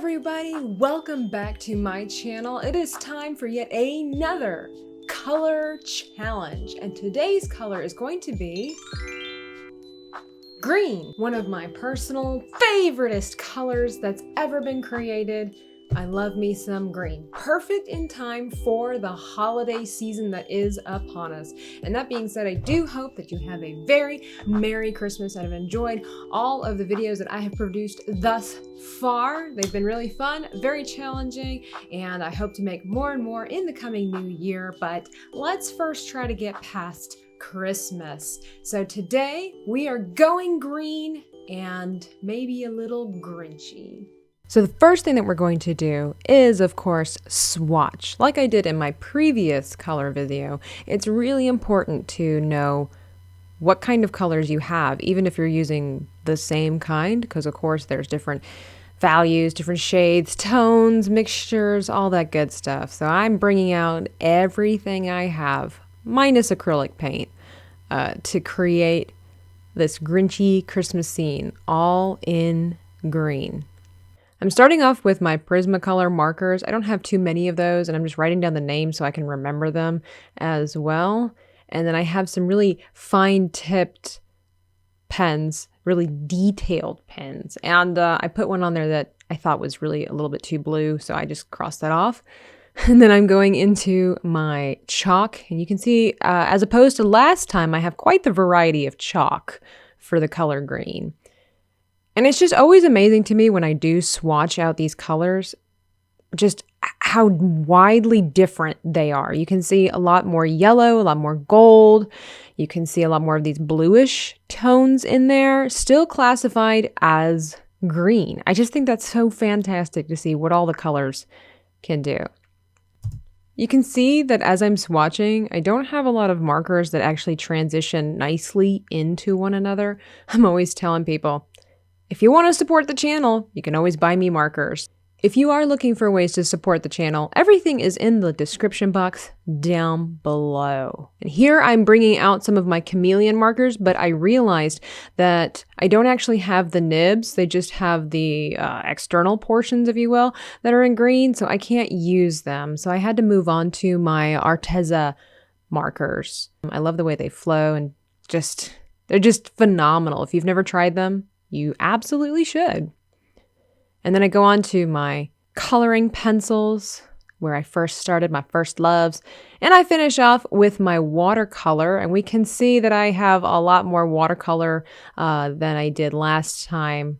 everybody, welcome back to my channel. It is time for yet another color challenge, and today's color is going to be green, one of my personal favoriteest colors that's ever been created. I love me some green. Perfect in time for the holiday season that is upon us. And that being said, I do hope that you have a very Merry Christmas and have enjoyed all of the videos that I have produced thus far. They've been really fun, very challenging, and I hope to make more and more in the coming new year. But let's first try to get past Christmas. So today we are going green and maybe a little Grinchy. So the first thing that we're going to do is, of course, swatch. Like I did in my previous color video, it's really important to know what kind of colors you have, even if you're using the same kind, because of course there's different values, different shades, tones, mixtures, all that good stuff. So I'm bringing out everything I have, minus acrylic paint, to create this Grinchy Christmas scene, all in green. I'm starting off with my Prismacolor markers. I don't have too many of those, and I'm just writing down the names so I can remember them as well. And then I have some really fine-tipped pens, really detailed pens. And I put one on there that I thought was really a little bit too blue, so I just crossed that off. And then I'm going into my chalk, and you can see, as opposed to last time, I have quite the variety of chalk for the color green. And it's just always amazing to me when I do swatch out these colors, just how widely different they are. You can see a lot more yellow, a lot more gold. You can see a lot more of these bluish tones in there, still classified as green. I just think that's so fantastic to see what all the colors can do. You can see that as I'm swatching, I don't have a lot of markers that actually transition nicely into one another. I'm always telling people, if you want to support the channel, you can always buy me markers. If you are looking for ways to support the channel, everything is in the description box down below. And here I'm bringing out some of my chameleon markers, but I realized that I don't actually have the nibs. They just have the external portions, if you will, that are in green, so I can't use them. So I had to move on to my Arteza markers. I love the way they flow, and they're just phenomenal. If you've never tried them, you absolutely should. And then I go on to my coloring pencils, where I first started, my first loves. And I finish off with my watercolor. And we can see that I have a lot more watercolor than I did last time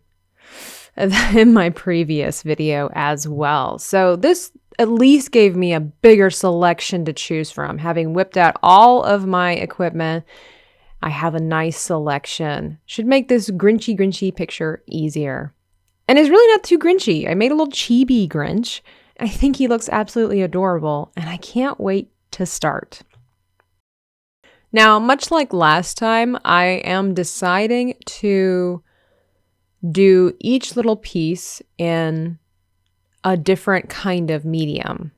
in my previous video as well. So this at least gave me a bigger selection to choose from. Having whipped out all of my equipment, I have a nice selection. Should make this Grinchy picture easier. And it's really not too Grinchy. I made a little Chibi Grinch. I think he looks absolutely adorable, and I can't wait to start. Now, much like last time, I am deciding to do each little piece in a different kind of medium.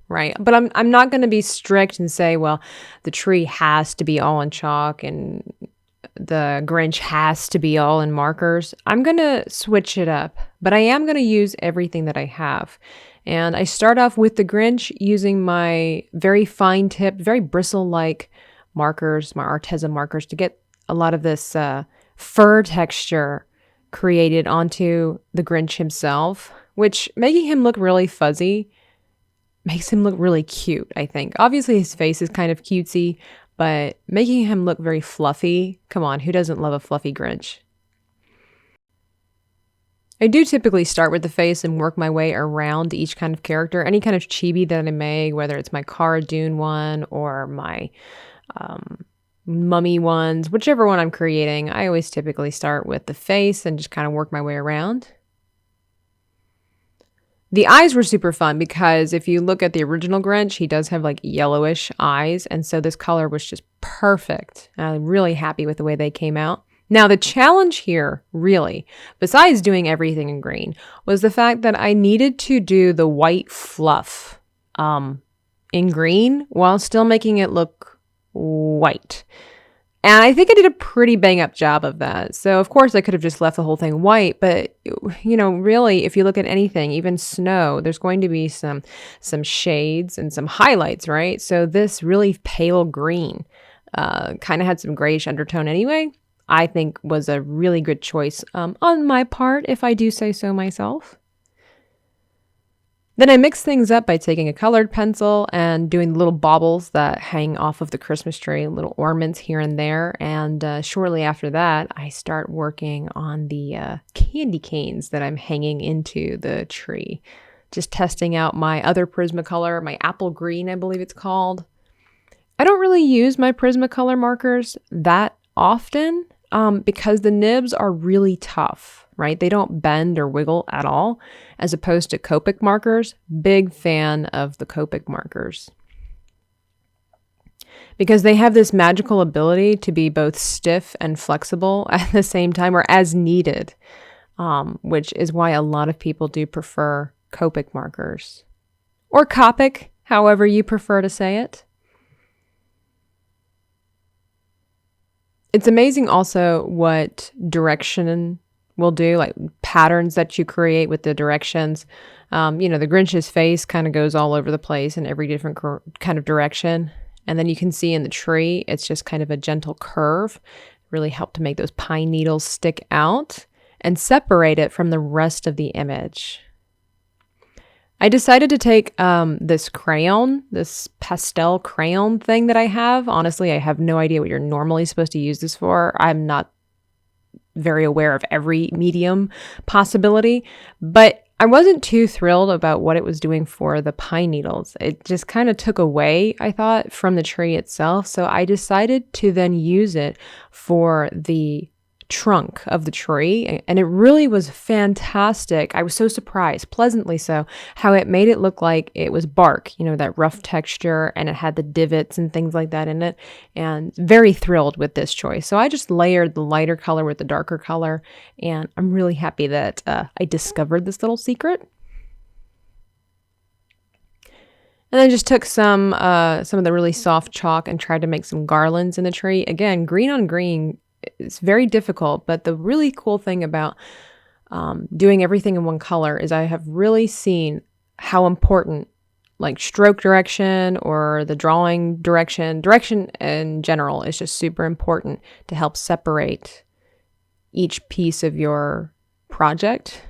Right. But I'm not going to be strict and say, well, the tree has to be all in chalk and the Grinch has to be all in markers. I'm going to switch it up, but I am going to use everything that I have. And I start off with the Grinch using my very fine tipped, very bristle-like markers, my Arteza markers, to get a lot of this fur texture created onto the Grinch himself, which making him look really fuzzy makes him look really cute, I think. Obviously, his face is kind of cutesy, but making him look very fluffy, come on, who doesn't love a fluffy Grinch? I do typically start with the face and work my way around each kind of character. Any kind of chibi that I make, whether it's my Cara Dune one or my mummy ones, whichever one I'm creating, I always typically start with the face and just kind of work my way around. The eyes were super fun because if you look at the original Grinch, he does have like yellowish eyes. And so this color was just perfect. And I'm really happy with the way they came out. Now, the challenge here, really, besides doing everything in green, was the fact that I needed to do the white fluff in green while still making it look white. And I think I did a pretty bang up job of that. So of course I could have just left the whole thing white, but really, if you look at anything, even snow, there's going to be some shades and some highlights, right? So this really pale green, kind of had some grayish undertone anyway, I think was a really good choice on my part, if I do say so myself. Then I mix things up by taking a colored pencil and doing little baubles that hang off of the Christmas tree, little ornaments here and there. And shortly after that, I start working on the candy canes that I'm hanging into the tree. Just testing out my other Prismacolor, my apple green, I believe it's called. I don't really use my Prismacolor markers that often because the nibs are really tough, right? They don't bend or wiggle at all, as opposed to Copic markers. Big fan of the Copic markers because they have this magical ability to be both stiff and flexible at the same time, or as needed, which is why a lot of people do prefer Copic markers, or Copic, however you prefer to say it. It's amazing also what direction will do, like patterns that you create with the directions. The Grinch's face kind of goes all over the place in every different kind of direction. And then you can see in the tree, it's just kind of a gentle curve. Really helped to make those pine needles stick out and separate it from the rest of the image. I decided to take this crayon, this pastel crayon thing that I have. Honestly, I have no idea what you're normally supposed to use this for. I'm not very aware of every medium possibility, but I wasn't too thrilled about what it was doing for the pine needles. It just kind of took away, I thought, from the tree itself. So I decided to then use it for the trunk of the tree, and it really was fantastic. I was so surprised, pleasantly so, how it made it look like it was bark, that rough texture, and it had the divots and things like that in it, and very thrilled with this choice. So I just layered the lighter color with the darker color, and I'm really happy that I discovered this little secret. And I just took some of the really soft chalk and tried to make some garlands in the tree. Again, green on green, it's very difficult, but the really cool thing about doing everything in one color is I have really seen how important, like, stroke direction or the drawing direction in general is just super important to help separate each piece of your project.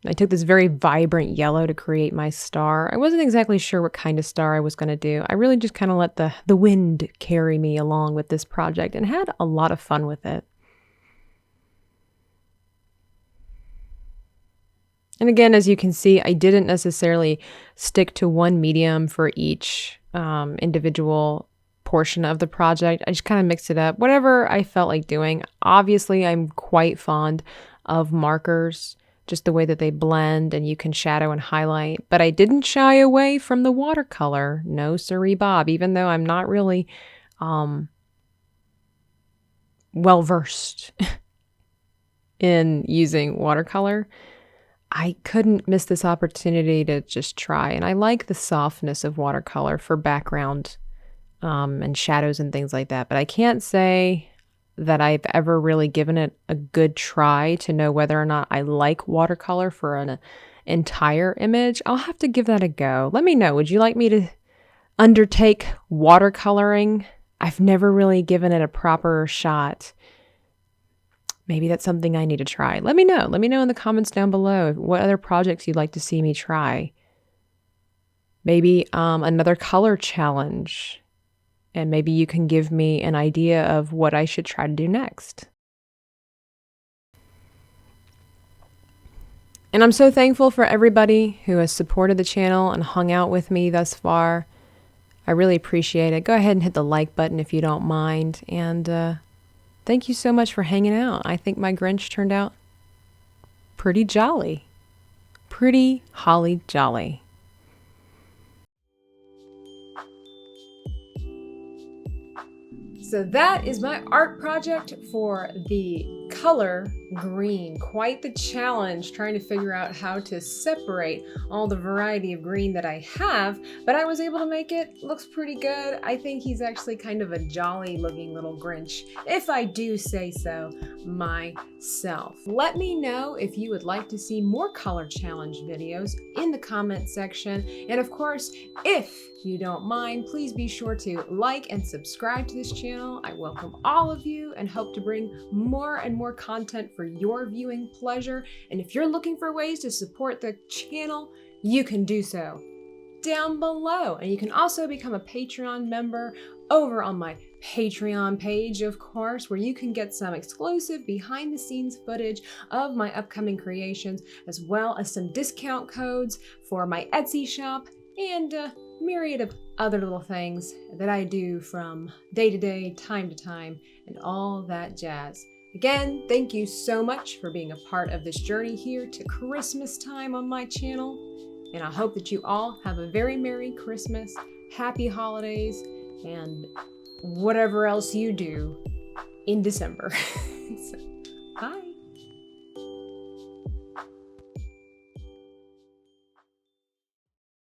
I took this very vibrant yellow to create my star. I wasn't exactly sure what kind of star I was going to do. I really just kind of let the wind carry me along with this project and had a lot of fun with it. And again, as you can see, I didn't necessarily stick to one medium for each individual portion of the project. I just kind of mixed it up, whatever I felt like doing. Obviously, I'm quite fond of markers, just the way that they blend and you can shadow and highlight. But I didn't shy away from the watercolor. No siree Bob, even though I'm not really well-versed in using watercolor. I couldn't miss this opportunity to just try. And I like the softness of watercolor for background and shadows and things like that. But I can't say that I've ever really given it a good try to know whether or not I like watercolor for an entire image. I'll have to give that a go. Let me know. Would you like me to undertake watercoloring? I've never really given it a proper shot. Maybe that's something I need to try. Let me know. Let me know in the comments down below what other projects you'd like to see me try. Maybe another color challenge. And maybe you can give me an idea of what I should try to do next. And I'm so thankful for everybody who has supported the channel and hung out with me thus far. I really appreciate it. Go ahead and hit the like button if you don't mind. And thank you so much for hanging out. I think my Grinch turned out pretty jolly. Pretty holly jolly. So that is my art project for the color green. Quite the challenge trying to figure out how to separate all the variety of green that I have, but I was able to make it. Looks pretty good. I think he's actually kind of a jolly looking little Grinch, if I do say so myself. Let me know if you would like to see more color challenge videos in the comment section. And of course, if you don't mind, please be sure to like and subscribe to this channel. I welcome all of you and hope to bring more and more content for your viewing pleasure. And if you're looking for ways to support the channel, you can do so down below. And you can also become a Patreon member over on my Patreon page, of course, where you can get some exclusive behind the scenes footage of my upcoming creations, as well as some discount codes for my Etsy shop and myriad of other little things that I do from day to day, time to time, and all that jazz. Again, thank you so much for being a part of this journey here to Christmas time on my channel, and I hope that you all have a very Merry Christmas, Happy Holidays, and whatever else you do in December. So,